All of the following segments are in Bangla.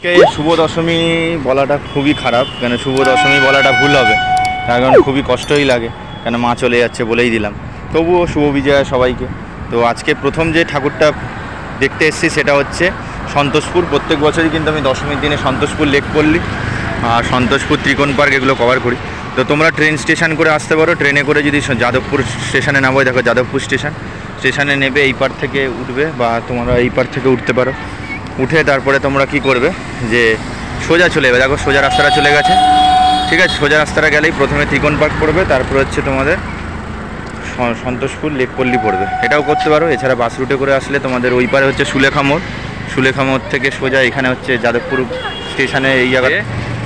শুভ দশমী বলাটা খুবই খারাপ, কেন শুভ দশমী বলাটা ভুল হবে, তার কারণ খুবই কষ্টই লাগে, কেন মা চলে যাচ্ছে বলেই দিলাম। তবুও শুভ বিজয়া সবাইকে। তো আজকে প্রথম যে ঠাকুরটা দেখতে এসেছি সেটা হচ্ছে সন্তোষপুর। প্রত্যেক বছরই কিন্তু আমি দশমীর দিনে সন্তোষপুর লেক পল্লী আর সন্তোষপুর ত্রিকোণ পার্ক এগুলো কভার করি। তো তোমরা ট্রেন স্টেশন করে আসতে পারো, ট্রেনে করে যদি যাদবপুর স্টেশনে নামো, দেখো যাদবপুর স্টেশনে নেবে, এই পার থেকে উঠবে বা তোমরা এই পার থেকে উঠতে পারো। উঠে তারপরে তোমরা কি করবে যে সোজা চলে যাবে, দেখো সোজা রাস্তাটা চলে গেছে, ঠিক আছে। সোজা রাস্তাটা গেলেই প্রথমে ত্রিকোণ পার্ক পড়বে, তারপরে হচ্ছে তোমাদের সন্তোষপুর লেক পল্লী পড়বে, এটাও করতে পারো। এছাড়া বাস রুটে করে আসলে তোমাদের ওই পারে হচ্ছে সুলেখা মোড় থেকে সোজা এখানে হচ্ছে যাদবপুর স্টেশনে, এই জায়গায়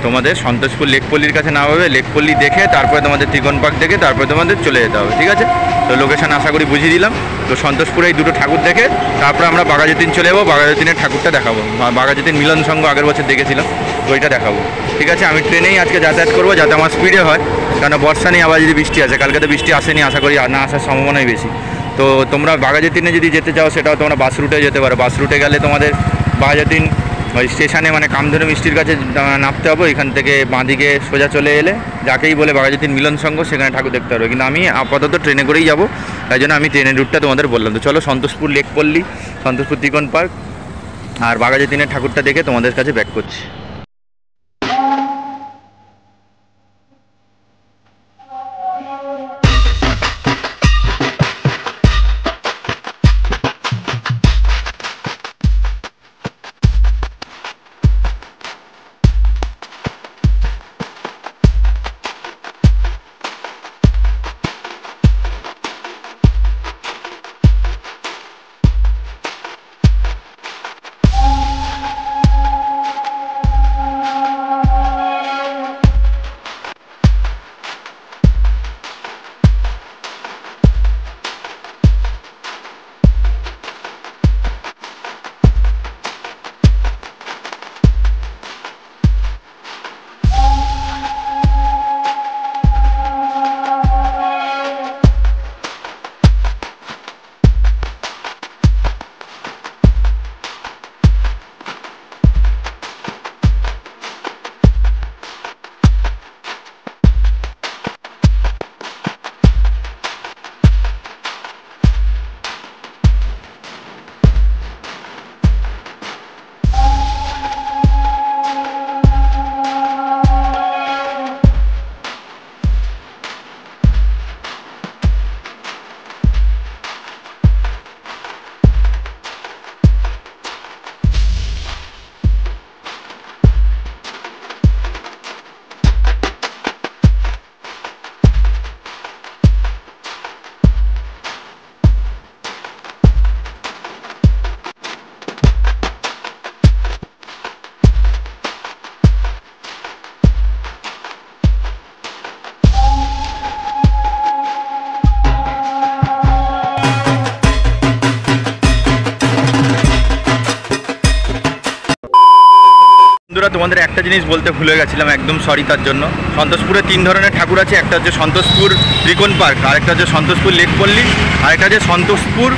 তোমাদের সন্তোষপুর লেক পল্লীর কাছে নামাবে। লেক পল্লী দেখে তারপরে তোমাদের ত্রিকোণ পার্ক দেখে তারপরে তোমাদের চলে যেতে হবে, ঠিক আছে। তো লোকেশান আশা করি বুঝিয়ে দিলাম। তো সন্তোষপুরে এই দুটো ঠাকুর দেখে তারপরে আমরা বাঘাযতীন চলে যাবো, বাঘাযতীনের ঠাকুরটা দেখাবো। বাঘাযতীন মিলন সংঘ আগের বছর দেখেছিলাম, তো ওইটা দেখাবো, ঠিক আছে। আমি ট্রেনেই আজকে যাতায়াত করবো যাতে আমার স্পিডে হয়, কারণ বর্ষা নেই, আবার যদি বৃষ্টি আসে, কালকে তো বৃষ্টি আসেনি, আশা করি না আসার সম্ভাবনাই বেশি। তো তোমরা বাঘাযতীনে যদি যেতে চাও সেটাও তোমরা বাস রুটে যেতে পারো। বাস রুটে গেলে তোমাদের বাঘাযতীন ওই স্টেশনে মানে কামধেনু মিষ্টির কাছে নামতে হবে, এখান থেকে বাঁদিকে সোজা চলে এলে যাকেই বলে বাঘাযতীন মিলন সংঘ, সেখানে ঠাকুর দেখতে পারবে। কিন্তু আমি আপাতত ট্রেনে করেই যাবো, তাই জন্য আমি ট্রেনের রুটটা তোমাদের বললাম। তো চলো সন্তোষপুর লেক পল্লী, সন্তোষপুর ত্রিকোণ পার্ক আর বাঘাযতীনের ঠাকুরটা দেখে তোমাদের কাছে ব্যাক করছি। বন্ধুরা, তোমাদের একটা জিনিস বলতে ভুলে গেছিলাম, একদম সরি তার জন্য। সন্তোষপুরে 3 ধরনের ঠাকুর আছে, একটা হচ্ছে সন্তোষপুর ত্রিকোণ পার্ক, আরেকটা হচ্ছে সন্তোষপুর লেক পল্লী, আরেকটা হচ্ছে সন্তোষপুর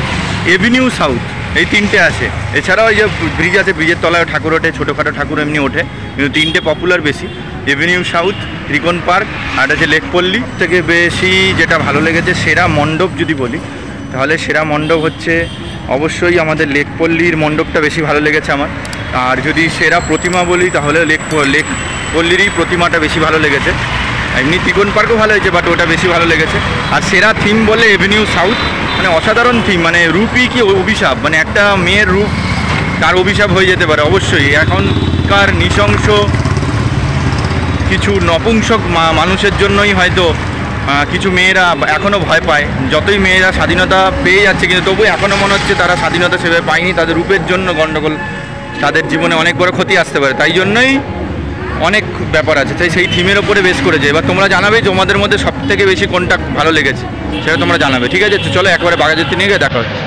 এভিনিউ সাউথ, এই 3টে আছে। এছাড়াও এই যে ব্রিজ আছে, ব্রিজের তলায় ঠাকুর ওঠে, ছোটোখাটো ঠাকুর এমনি ওঠে, কিন্তু 3টে পপুলার বেশি, এভিনিউ সাউথ, ত্রিকোণ পার্ক আর হচ্ছে লেক পল্লী। থেকে বেশি যেটা ভালো লেগেছে সেরা মণ্ডপ যদি বলি, তাহলে সেরা মণ্ডপ হচ্ছে অবশ্যই আমাদের লেক পল্লীর মণ্ডপটা বেশি ভালো লেগেছে আমার। আর যদি সেরা প্রতিমা বলি তাহলে লেক পল্লীরই প্রতিমাটা বেশি ভালো লেগেছে। এমনি ত্রিকোণ পার্কও ভালো হয়েছে, বাট ওটা বেশি ভালো লেগেছে। আর সেরা থিম বলে এভিনিউ সাউথ, মানে অসাধারণ থিম, মানে রূপই কি অভিশাপ, মানে একটা মেয়ের রূপ তার অভিশাপ হয়ে যেতে পারে। অবশ্যই এখনকার নৃশংস কিছু নপুংসক মানুষের জন্যই হয়তো কিছু মেয়েরা এখনও ভয় পায়। যতই মেয়েরা স্বাধীনতা পেয়ে যাচ্ছে, কিন্তু তবু এখনও মনে হচ্ছে তারা স্বাধীনতা সেভাবে পায়নি, তাদের রূপের জন্য গণ্ডগোল, তাদের জীবনে অনেক বড় ক্ষতি আসতে পারে। তাই জন্যই অনেক ব্যাপার আছে, তাই সেই থিমের ওপরে বেস করেছে। এবার তোমরা জানাবে তোমাদের মধ্যে সবথেকে বেশি কোনটা ভালো লেগেছে, সেটা তোমরা জানাবে, ঠিক আছে। তো চলো একবারে বাঘাযতীন নিয়ে গিয়ে দেখা হচ্ছে।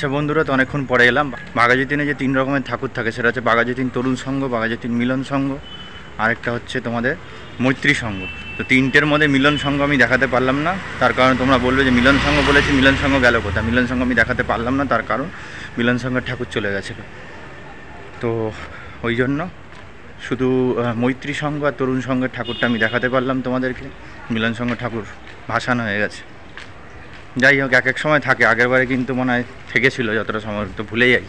আচ্ছা বন্ধুরা, তো অনেকক্ষণ পরে এলাম। বাঘাযতীনে যে 3 রকমের ঠাকুর থাকে সেটা হচ্ছে বাঘাযতীন তরুণ সংঘ, বাঘাযতীন মিলন সংঘ, আরেকটা হচ্ছে তোমাদের মৈত্রী সংঘ। তো 3টের মধ্যে মিলন সংঘ আমি দেখাতে পারলাম না, তার কারণ তোমরা বলবে যে মিলন সংঘ বলেছি, মিলন সংঘ গেল কোথায়। মিলন সংঘ আমি দেখাতে পারলাম না, তার কারণ মিলন সংঘের ঠাকুর চলে গেছিলো। তো ওই জন্য শুধু মৈত্রী সংঘ আর তরুণ সংঘের ঠাকুরটা আমি দেখাতে পারলাম তোমাদেরকে। মিলন সংঘ ঠাকুর ভাসানো হয়ে গেছে। যাই হোক, এক এক সময় থাকে, আগেরবারে কিন্তু মনে হয় থেকেছিল যতটা সময়, তো ভুলে যাই।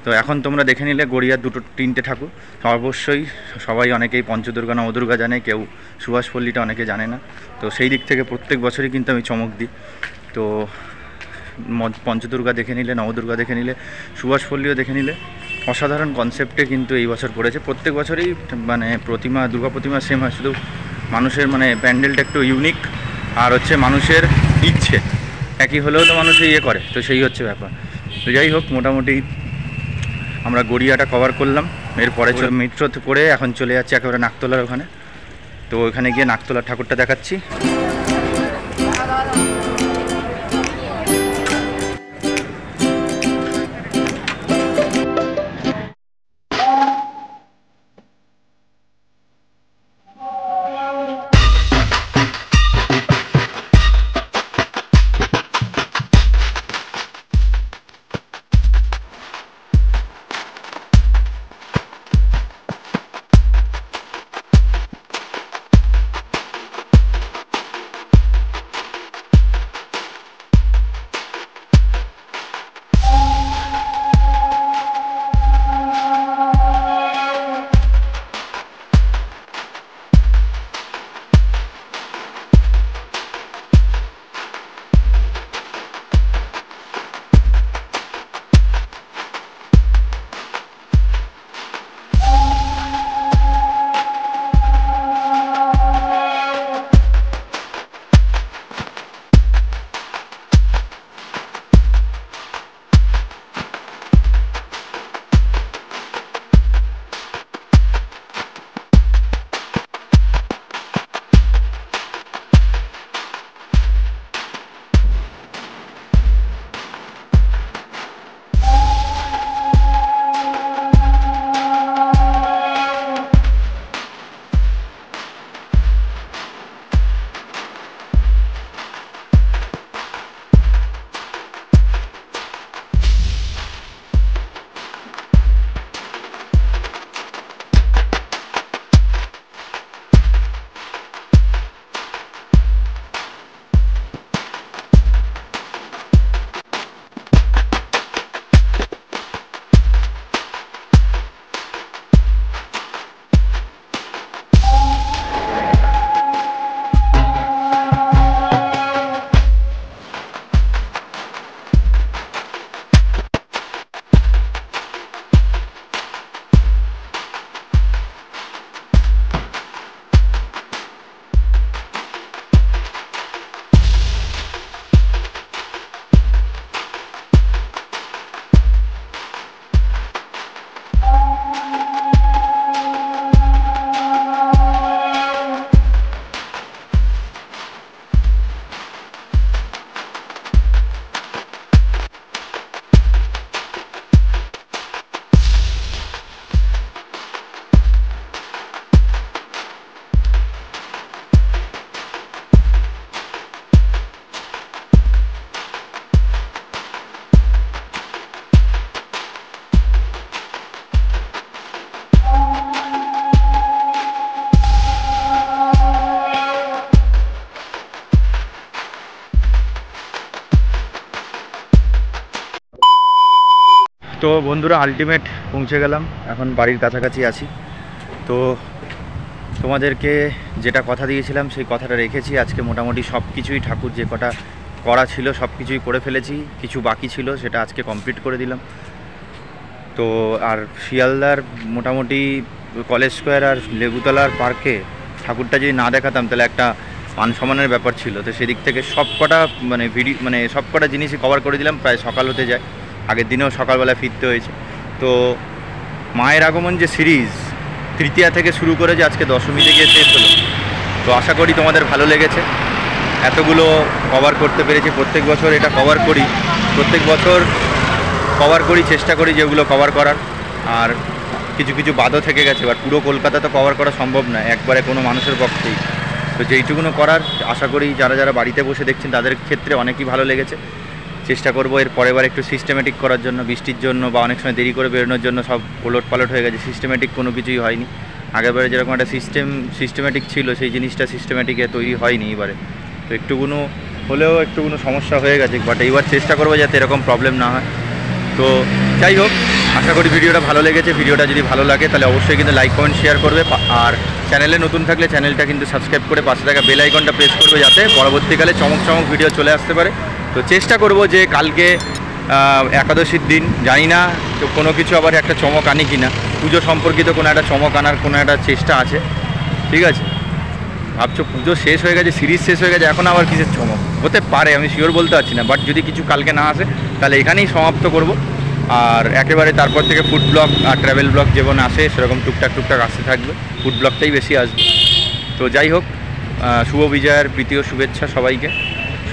তো এখন তোমরা দেখে নিলে গড়িয়ার 3টে ঠাকুর। অবশ্যই সবাই অনেকেই পঞ্চদুর্গা নবদুর্গা জানে, কেউ সুভাষপল্লীটা অনেকে জানে না। তো সেই দিক থেকে প্রত্যেক বছরই কিন্তু আমি চমক দিই। তো পঞ্চদুর্গা দেখে নিলে, নবদুর্গা দেখে নিলে, সুভাষপল্লীও দেখে নিলে, অসাধারণ কনসেপ্টে কিন্তু এই বছর পড়েছে। প্রত্যেক বছরই মানে প্রতিমা, দুর্গা প্রতিমা সেম হয়, শুধু মানুষের মানে প্যান্ডেলটা একটু ইউনিক, আর হচ্ছে মানুষের ইচ্ছে একই হলেও তো মানুষ ইয়ে করে, তো সেই হচ্ছে ব্যাপার। তো যাই হোক, মোটামুটি আমরা গড়িয়াটা কভার করলাম। এরপরে মেট্রোতে করে এখন চলে যাচ্ছি একেবারে নাকতলার ওখানে। তো ওখানে গিয়ে নাকতলার ঠাকুরটা দেখাচ্ছি। তো বন্ধুরা, আলটিমেট পৌঁছে গেলাম, এখন বাড়ির কাছাকাছি আছি। তো তোমাদেরকে যেটা কথা দিয়েছিলাম সেই কথাটা রেখেছি। আজকে মোটামুটি সব কিছুই ঠাকুর যে কটা করা ছিল সব কিছুই করে ফেলেছি, কিছু বাকি ছিল সেটা আজকে কমপ্লিট করে দিলাম। তো আর শিয়ালদার মোটামুটি কলেজ স্কোয়ার আর লেবুতলার পার্কে ঠাকুরটা যদি না দেখাতাম তাহলে একটা মান সম্মানের ব্যাপার ছিল। তো সেদিক থেকে সব কটা সব কটা জিনিসই কভার করে দিলাম। প্রায় সকাল হতে যায়, আগের দিনেও সকালবেলা ফিরতে হয়েছে। তো মায়ের আগমন যে সিরিজ তৃতীয়া থেকে শুরু করে যে আজকে দশমীতে গিয়ে শেষ হলো, তো আশা করি তোমাদের ভালো লেগেছে। এতগুলো কভার করতে পেরেছি, প্রত্যেক বছর এটা কভার করি, প্রত্যেক বছর কভার করি, চেষ্টা করি যেগুলো কভার করার। আর কিছু কিছু বাদও থেকে গেছে, এবার পুরো কলকাতা তো কভার করা সম্ভব নয় একবারে কোনো মানুষের পক্ষেই। তো যেইটুকুনো করার আশা করি যারা যারা বাড়িতে বসে দেখছেন তাদের ক্ষেত্রে অনেকই ভালো লেগেছে। চেষ্টা করবো এর পরের বার একটু সিস্টেমেটিক করার জন্য, বৃষ্টির জন্য বা অনেক সময় দেরি করে বেরোনোর জন্য সব ওলট পালট হয়ে গেছে, সিস্টেমেটিক কোনো কিছুই হয়নি। আগেরবারে যেরকম একটা সিস্টেমেটিক ছিল সেই জিনিসটা সিস্টেমেটিকে তৈরি হয়নি এবারে। তো একটুকুনো হলেও একটুকুনো সমস্যা হয়ে গেছে, বাট এইবার চেষ্টা করবো যাতে এরকম প্রবলেম না হয়। তো যাই হোক, আশা করি ভিডিওটা ভালো লেগেছে। ভিডিওটা যদি ভালো লাগে তাহলে অবশ্যই কিন্তু লাইক কমেন্ট শেয়ার করবে, আর চ্যানেলে নতুন থাকলে চ্যানেলটা কিন্তু সাবস্ক্রাইব করে পাশে থাকা বেল আইকনটা প্রেস করবে যাতে পরবর্তীকালে চমক চমক ভিডিও চলে আসতে পারে। তো চেষ্টা করব যে কালকে একাদশীর দিন, জানি না তো কোনো কিছু আবার একটা চমক আনি কি না, পুজো সম্পর্কিত কোনো একটা চমক আনার কোনো একটা চেষ্টা আছে। ঠিক আছে, ভাবছো পুজো শেষ হয়ে গেছে, সিরিজ শেষ হয়ে গেছে, এখন আবার কিসের চমক হতে পারে আমি শিওর বলতে পারছি না, বাট যদি কিছু কালকে না আসে তাহলে এখানেই সমাপ্ত করব। আর একেবারে তারপর থেকে ফুড ব্লগ আর ট্রাভেল ব্লগ যেমন আসে সেরকম টুকটাক আসতে থাকবে, ফুড ব্লগটাই বেশি আসবে। তো যাই হোক, শুভ বিজয়ের প্রীতি ও শুভেচ্ছা সবাইকে।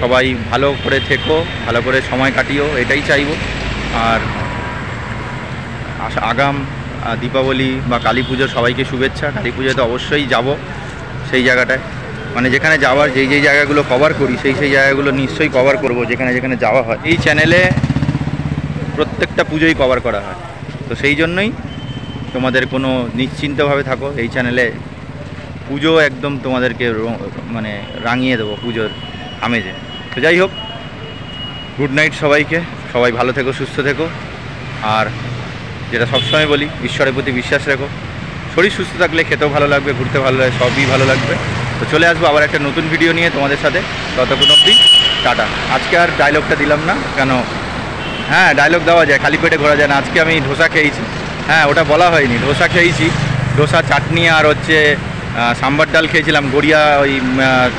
সবাই ভালো করে থেকো, ভালো করে সময় কাটিও, এটাই চাইবো। আর আগাম দীপাবলি বা কালী পুজো সবাইকে শুভেচ্ছা। কালী পুজোয় তো অবশ্যই যাব সেই জায়গাটায়, মানে যেখানে যাওয়ার যেই জায়গাগুলো কভার করি সেই জায়গাগুলো নিশ্চয়ই কভার করব যেখানে যেখানে যাওয়া হয়। এই চ্যানেলে প্রত্যেকটা পুজোই কভার করা হয়, তো সেই জন্যই তোমাদের কোনো নিশ্চিন্তভাবে থাকো, এই চ্যানেলে পুজো একদম তোমাদেরকে মানে রাঙিয়ে দেবো পুজোর আমেজে। তো যাই হোক, গুড নাইট সবাইকে, সবাই ভালো থেকো, সুস্থ থেকো। আর যেটা সবসময় বলি, ঈশ্বরের প্রতি বিশ্বাস রেখো। শরীর সুস্থ থাকলে খেতেও ভালো লাগবে, ঘুরতে ভালো লাগবে, সবই ভালো লাগবে। তো চলে আসবো আবার একটা নতুন ভিডিও নিয়ে তোমাদের সাথে, ততক্ষণ অবধি টাটা। আজকে আর ডায়লগটা দিলাম না কেন, হ্যাঁ ডায়লগ দেওয়া যায়, খালি পেটে ঘোরা যায় না। আজকে আমি ধোসা খেয়েছি, হ্যাঁ ওটা বলা হয়নি, ধোসা খেয়েছি, ধোসা চাটনি আর হচ্ছে সাম্বার ডাল খেয়েছিলাম গড়িয়া ওই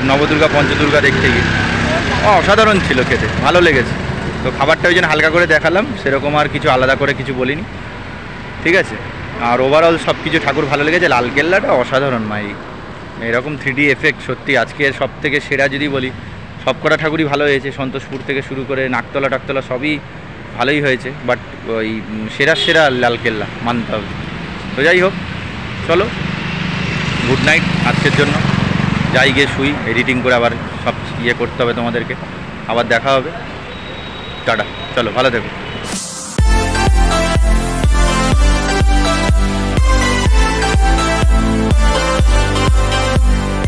নবদুর্গা পঞ্চদুর্গা দেখতে গিয়ে। অসাধারণ ছিল, খেতে ভালো লেগেছে। তো খাবারটা ওই জন্য হালকা করে দেখালাম, সেরকম আর কিছু আলাদা করে কিছু বলিনি। ঠিক আছে, আর ওভারঅল সব কিছু ঠাকুর ভালো লেগেছে। লালকেল্লাটা অসাধারণ মাই, এরকম 3D এফেক্ট সত্যি আজকের সব থেকে সেরা যদি বলি, সব কটা ঠাকুরই ভালো হয়েছে, সন্তোষপুর থেকে শুরু করে নাকতলা টাকতলা সবই ভালোই হয়েছে, বাট ওই সেরা লালকেল্লা মানতে হবে। তো যাই হোক, চলো গুড নাইট আজকের জন্য, যাই গিয়ে শুই, এডিটিং করে আবার সব করতে হবে তোমাদেরকে, আবার দেখা হবে, টাটা, চলো ভালো থেকো।